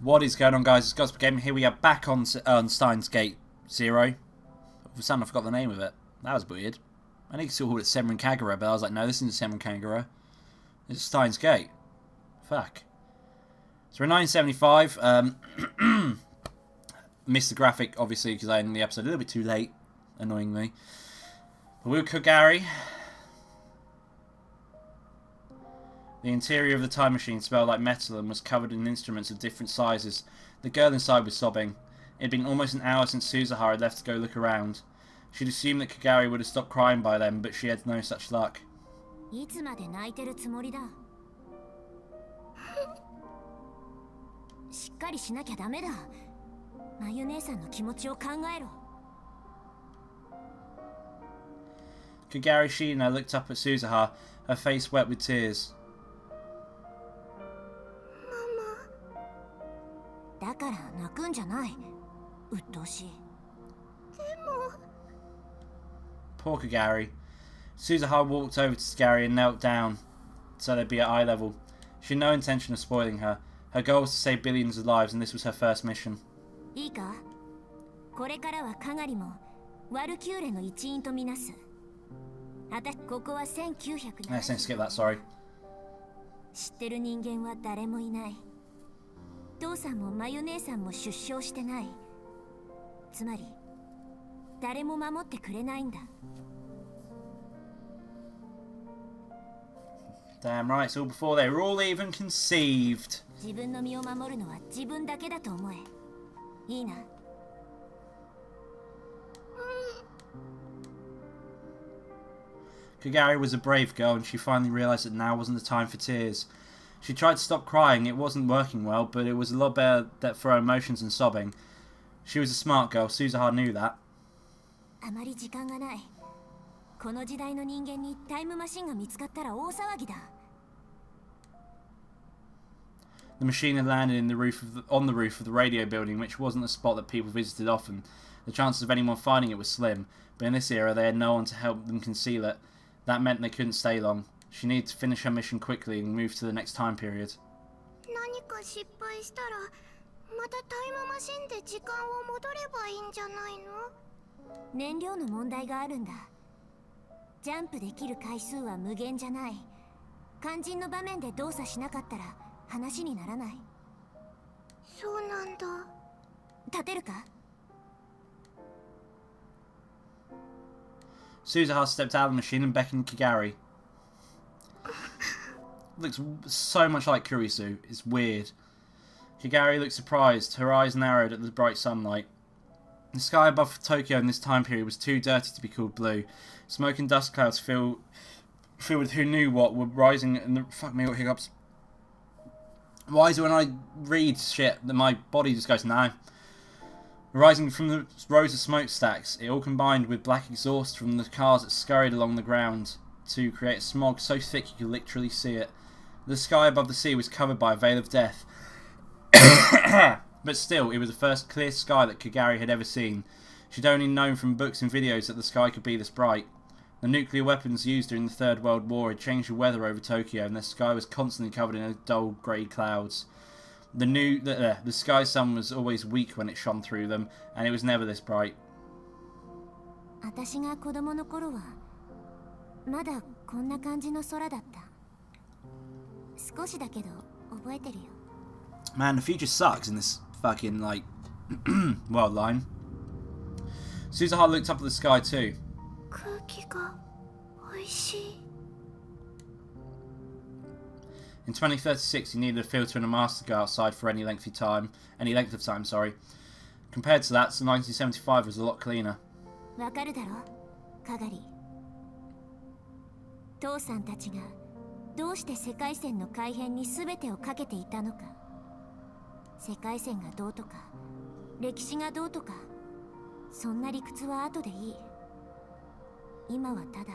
What is going on, guys? It's Gospel Gaming here. We are back on Steins Gate 0. For some, I forgot the name of it. That was weird. I think it's called it Suzuha and Kagari, but I was like, no, this isn't Suzuha and Kagari. It's Steins Gate. Fuck. So we're in 1975. Missed the graphic, obviously, because I ended the episode a little bit too late, annoyingly. But we were Kagari. The interior of the time machine smelled like metal and was covered in instruments of different sizes. The girl inside was sobbing. It had been almost an hour since Suzuha had left to go look around. She'd assumed that Kagari would have stopped crying by then, but she had no such luck. Kagari Shiina looked up at Suzuha, her face wet with tears. Poor Kagari. Suzuha walked over to Kagari and knelt down so they'd be at eye level. She had no intention of spoiling her. Her goal was to save billions of lives, and this was her first mission. Let's skip that, sorry. 父さんもマヨ姉さんも出生してない。つまり誰も守ってくれないんだ。 Damn right, it's all before they were all even conceived. 自分の身を守るのは自分だけだと思え。いいな。Kagari was a brave girl, and she finally realized that now wasn't the time for tears. She tried to stop crying. It wasn't working well, but it was a lot better for her emotions than sobbing. She was a smart girl. Suzuha knew that. あまり時間がない。この時代の人間にタイムマシンが見つかったら大騒ぎだ。 The machine had landed on the roof of the radio building, which wasn't a spot that people visited often. The chances of anyone finding it were slim, but in this era they had no one to help them conceal it. That meant they couldn't stay long. She needed to finish her mission quickly and move to the next time period. 何か失敗したらまたタイムマシンで時間を戻ればいいんじゃないの？燃料の問題があるんだ。ジャンプできる回数は無限じゃない。肝心の場面で動作しなかったら話にならない。そうなんだ。立てるか？ Suzuha stepped out of the machine and beckoned Kagari. Looks so much like Kurisu. It's weird. Kagari looked surprised. Her eyes narrowed at the bright sunlight. The sky above Tokyo in this time period was too dirty to be called blue. Smoke and dust clouds filled with who knew what were rising and the fuck me, what hiccups. Why is it when I read shit that my body just goes no? Rising from the rows of smokestacks, it all combined with black exhaust from the cars that scurried along the ground to create a smog so thick you could literally see it. The sky above the sea was covered by a veil of death. But still, it was the first clear sky that Kagari had ever seen. She'd only known from books and videos that the sky could be this bright. The nuclear weapons used during the Third World War had changed the weather over Tokyo, and the sky was constantly covered in dull grey clouds. The sky sun was always weak when it shone through them, and it was never this bright. 私が子供の頃はまだこんな感じの空だった。少しだけど覚えてるよ。 Man, the future sucks in this fucking, like, world line. Suzuha looked up at the sky too. 空気が美味しい。 In 2036, you needed a filter and a mask to go outside for any length of time. Compared to that, so 1975 was a lot cleaner. わかるだろ、カガリ。父さんたちがどうして世界線の改変に全てをかけていたのか。世界線がどうとか、歴史がどうとか、そんな理屈は後でいい。今はただ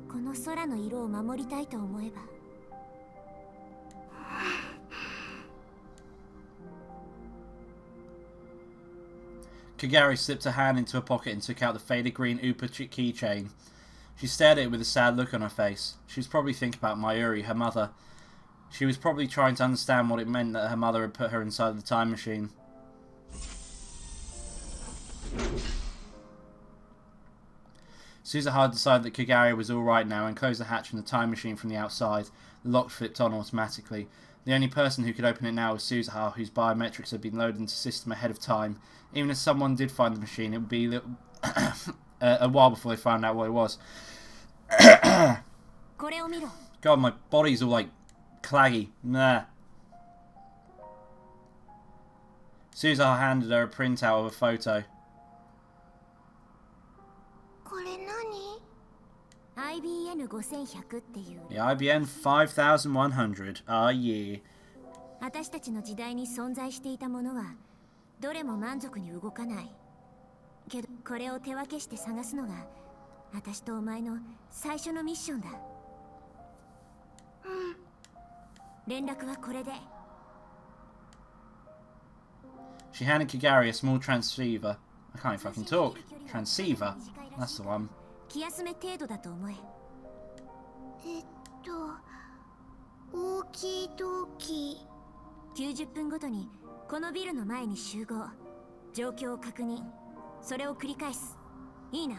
この空の色を守りたいと思えば。 Kagari slipped her hand into her pocket and took out the faded green Upa keychain. She stared at it with a sad look on her face. She was probably thinking about Mayuri, her mother. She was probably trying to understand what it meant that her mother had put her inside the time machine. Suzuha decided that Kagari was alright now and closed the hatch from the time machine from the outside. The lock flipped on automatically. The only person who could open it now was Suzuha, whose biometrics had been loaded into the system ahead of time. Even if someone did find the machine, it would be a while before they found out what it was. God, my body's all like claggy. Nah. Suzuha handed her a printout of a photo. The IBN 5100. Ah, yeah. 私たちの時代に存在していたものはどれも満足に動かない。けどこれを手分けして探すのが私とお前の最初のミッションだ。連絡はこれで。She handed Kagari a small transceiver. I can't even fucking talk. Transceiver. That's the one. 気休め程度だと思え。オーキードーキー。90分ごとにこのビルの前に集合。状況を確認。それを繰り返す。いいな。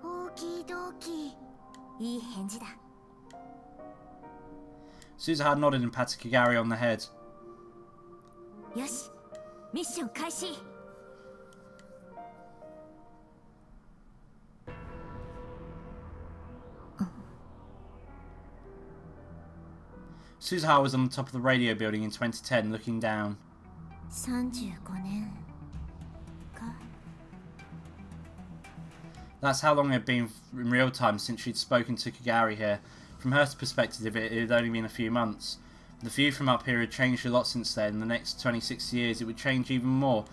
オーキードーキー。いい返事だ。Suzuha nodded and patted Kagari on the head. よし、ミッション開始。Suzuha was on the top of the radio building in 2010, looking down. 35年か。 That's how long it had been in real time since she'd spoken to Kagari here. From her perspective, it had only been a few months. The view from up here had changed a lot since then. In the next 26 years, it would change even more.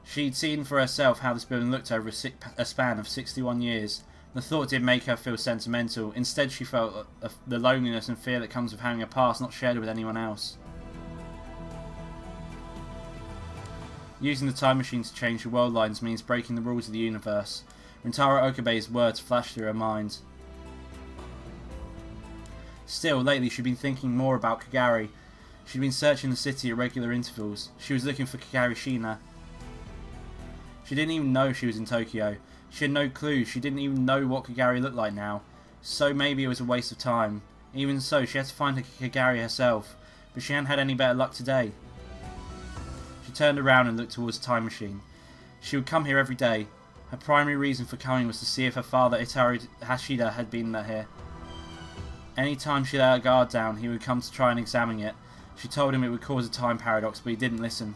She'd seen for herself how this building looked over a span of 61 years. The thought did make her feel sentimental. Instead, she felt the loneliness and fear that comes with having a past not shared with anyone else. Using the time machine to change the world lines means breaking the rules of the universe. Rintaro Okabe's words flashed through her mind. Still, lately she'd been thinking more about Kagari. She'd been searching the city at regular intervals. She was looking for Kagari Shina. She didn't even know she was in Tokyo. She had no clue. She didn't even know what Kagari looked like now. So maybe it was a waste of time. Even so, she had to find Kagari herself. But she hadn't had any better luck today. She turned around and looked towards the time machine. She would come here every day. Her primary reason for coming was to see if her father Itaru Hashida had been here. Any time she let her guard down, he would come to try and examine it. She told him it would cause a time paradox, but he didn't listen.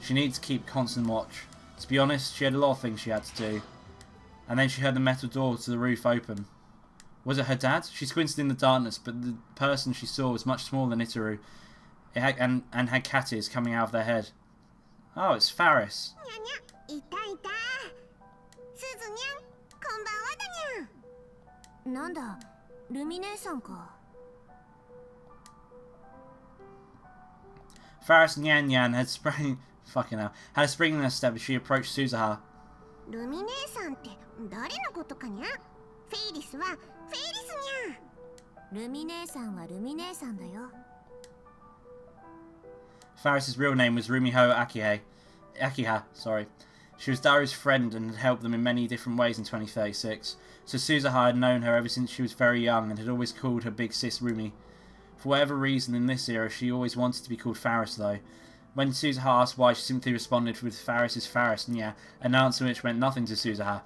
She needed to keep constant watch. To be honest, she had a lot of things she had to do. And then she heard the metal door to the roof open. Was it her dad? She squinted in the darkness, but the person she saw was much smaller than Itaru. And had cat ears coming out of their head. Oh, it's Faris. Faris Nyan Nyan had sprang had a spring in her step as she approached Suzuha. Faris's real name was Rumiho Akiha, sorry. She was Daru's friend and had helped them in many different ways in 2036. So Suzuha had known her ever since she was very young and had always called her big sis Rumi. For whatever reason in this era, she always wanted to be called Faris though. When Suzuha asked why, she simply responded with Faris is Faris, Nya, an answer which meant nothing to Suzuha.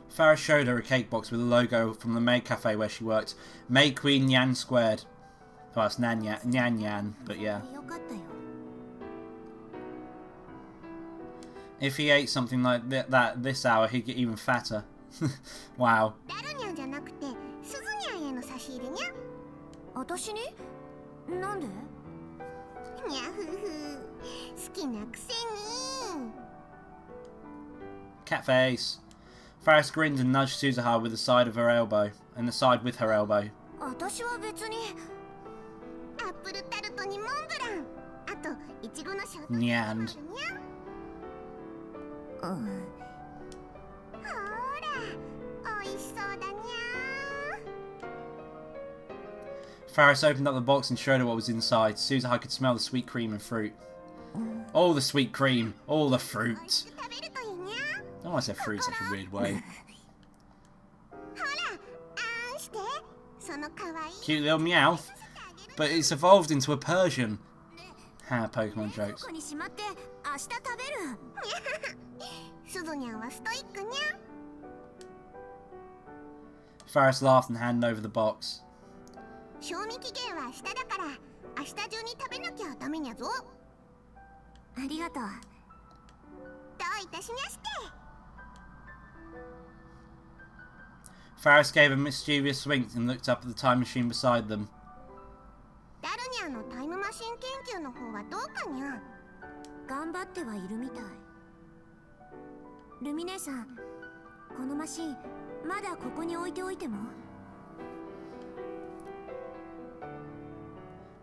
Faris showed her a cake box with a logo from the maid cafe where she worked. Maid Queen Nyan Squared. Well, it's Nyan Nyan, but yeah. If he ate something like that this hour, he'd get even fatter. Wow. Cat face. Faris grinned and nudged Suzuha with the side of her elbow, and the side with her elbow. 私は別にアップルタルトにモンブラン、あと Nyand. Faris opened up the box and showed her what was inside. Suzuha could smell the sweet cream and fruit. All the sweet cream, all the fruit. Oh, I said fruit in such a weird way. Cute little Meowth, but it's evolved into a Persian. Ha, Pokemon jokes. Faris laughed and handed over the box. Faris gave a mischievous wink and looked up at the time machine beside them.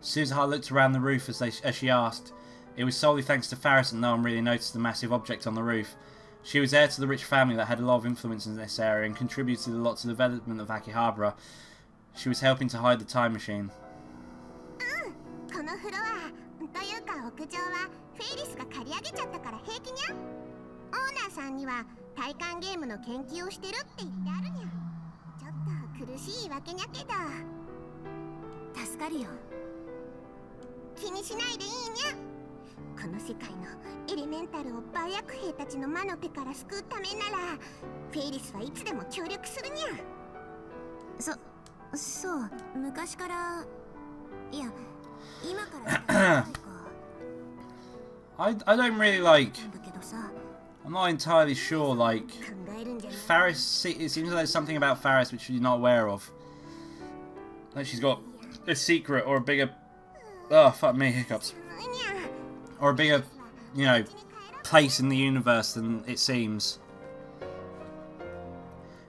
Suzuha looked around the roof as she asked. It was solely thanks to Faris that no one really noticed the massive object on the roof. She was heir to the rich family that had a lot of influence in this area and contributed a lot to the development of Akihabara. She was helping to hide the time machine. I don't really like... I'm not entirely sure, like... Faris, it seems like there's something about Faris which you're not aware of. Like she's got a secret or a bigger... Oh, fuck me, hiccups. Or a bigger, you know, place in the universe than it seems.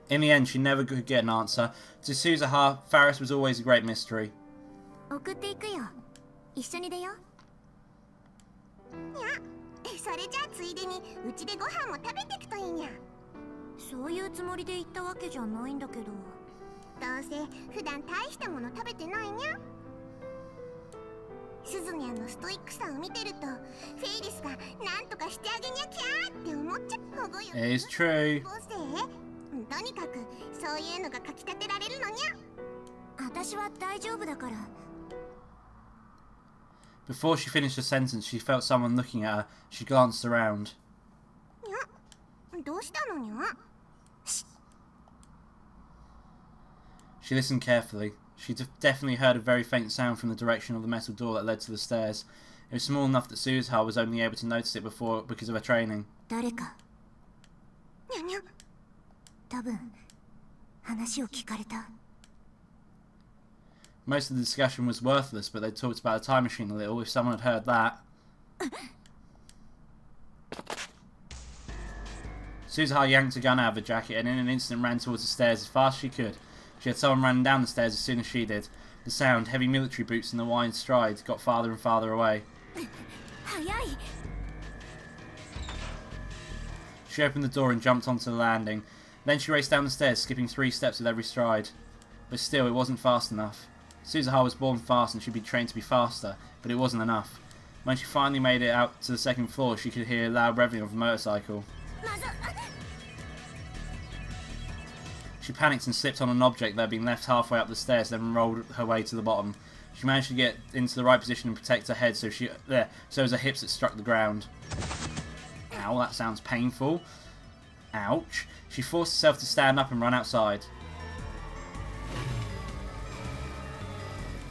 In the end, she never could get an answer. To Suzuha, Faris was always a great mystery. It is true. Before she finished the sentence, she felt someone looking at her. She glanced around. She listened carefully. She definitely heard a very faint sound from the direction of the metal door that led to the stairs. It was small enough that Suzuha was only able to notice it before because of her training. Most of the discussion was worthless, but they talked about a time machine a little, if someone had heard that. Suzuha yanked a gun out of her jacket and in an instant ran towards the stairs as fast as she could. She had someone running down the stairs as soon as she did. The sound, heavy military boots and the wide strides, got farther and farther away. She opened the door and jumped onto the landing. Then she raced down the stairs, skipping 3 steps with every stride. But still, it wasn't fast enough. Suzuha was born fast and she'd be trained to be faster, but it wasn't enough. When she finally made it out to the 2nd floor, she could hear loud revving of a motorcycle. She panicked and slipped on an object that had been left halfway up the stairs, then rolled her way to the bottom. She managed to get into the right position and protect her head, so it was her hips that struck the ground. Ow, that sounds painful. Ouch. She forced herself to stand up and run outside.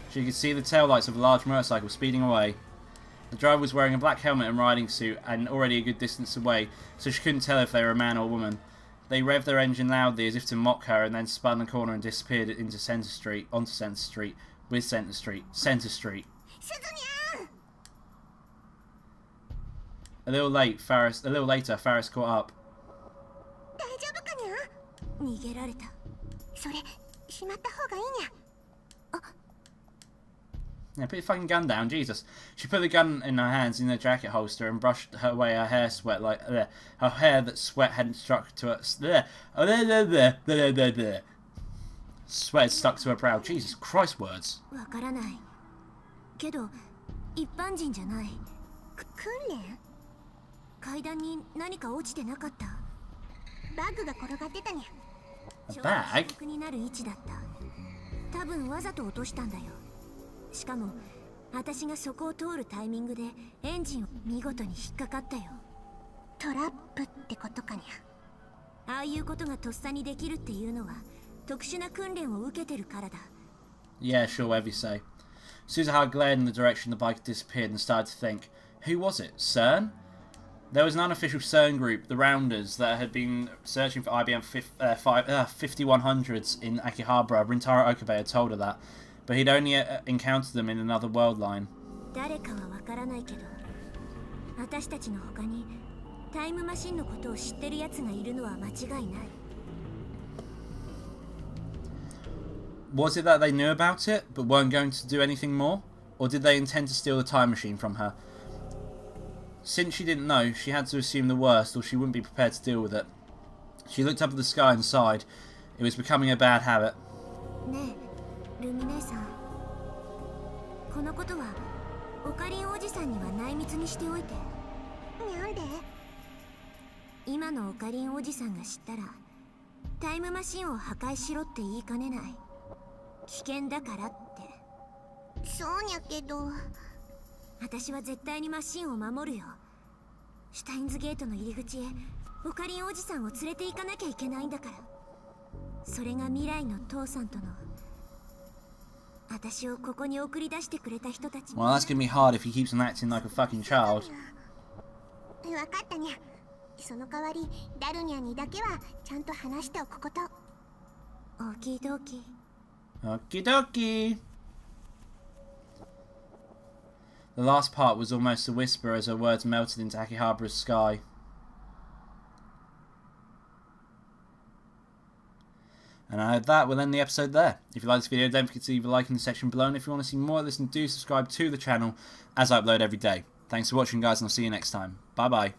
She could see the taillights of a large motorcycle speeding away. The driver was wearing a black helmet and riding suit and already a good distance away, so she couldn't tell if they were a man or a woman. They revved their engine loudly as if to mock her and then spun the corner and disappeared onto Center Street. A little later, Faris caught up. Yeah, put your fucking gun down, Jesus. She put the gun in her hands in her jacket holster and brushed away her hair sweat like her hair that sweat hadn't struck to her. Sweat had stuck to her brow. Jesus Christ, words. わからない。けど一般人じゃない。訓練？階段に何か落ちてなかった。バッグが転がってたにゃ。A bag? になる位置だった。多分わざと落としたんだよ。しかも私がそこを通るタイミングでエンジンを見事に引っかかったよ。トラップってことかにゃ。ああいうことがとっさにできるっていうのは特殊な訓練を受けてるからだ。Yeah, sure, whatever you say. Suzuha glared in the direction the bike disappeared and started to think, who was it? CERN? There was an unofficial CERN group, the Rounders, that had been searching for IBM 5100s in Akihabara. Rintaro Okabe had told her that, but he'd only encountered them in another world line. 誰かはわからないけど、私たちの他にタイムマシンのことを知ってる奴がいるのは間違いない。Was it that they knew about it, but weren't going to do anything more? Or did they intend to steal the time machine from her? Since she didn't know, she had to assume the worst, or she wouldn't be prepared to deal with it. She looked up at the sky and sighed. It was becoming a bad habit. ねえ、ルミ姉さん。このことはオカリンおじさんには内密にしておいて。なんで？今のオカリンおじさんが知ったら、タイムマシンを破壊しろって言いかねない。危険だからって。そうにゃけど。私は絶対にマシンを守るよ。シュタインズゲートの入り口へオカリンおじさんを連れて行かなきゃいけないんだから。それが未来の父さんとの。私をここに送り出してくれた人たち。Well, that's gonna be hard if he keeps on acting like a fucking child. わかったにゃ。その代わりダルニャにだけはちゃんと話しておくこと。オキドキ。Okie dokie. The last part was almost a whisper as her words melted into Akihabara's sky. And that will end the episode there. If you like this video, don't forget to leave a like in the section below, and if you want to see more of this, do subscribe to the channel as I upload every day. Thanks for watching, guys, and I'll see you next time. Bye bye.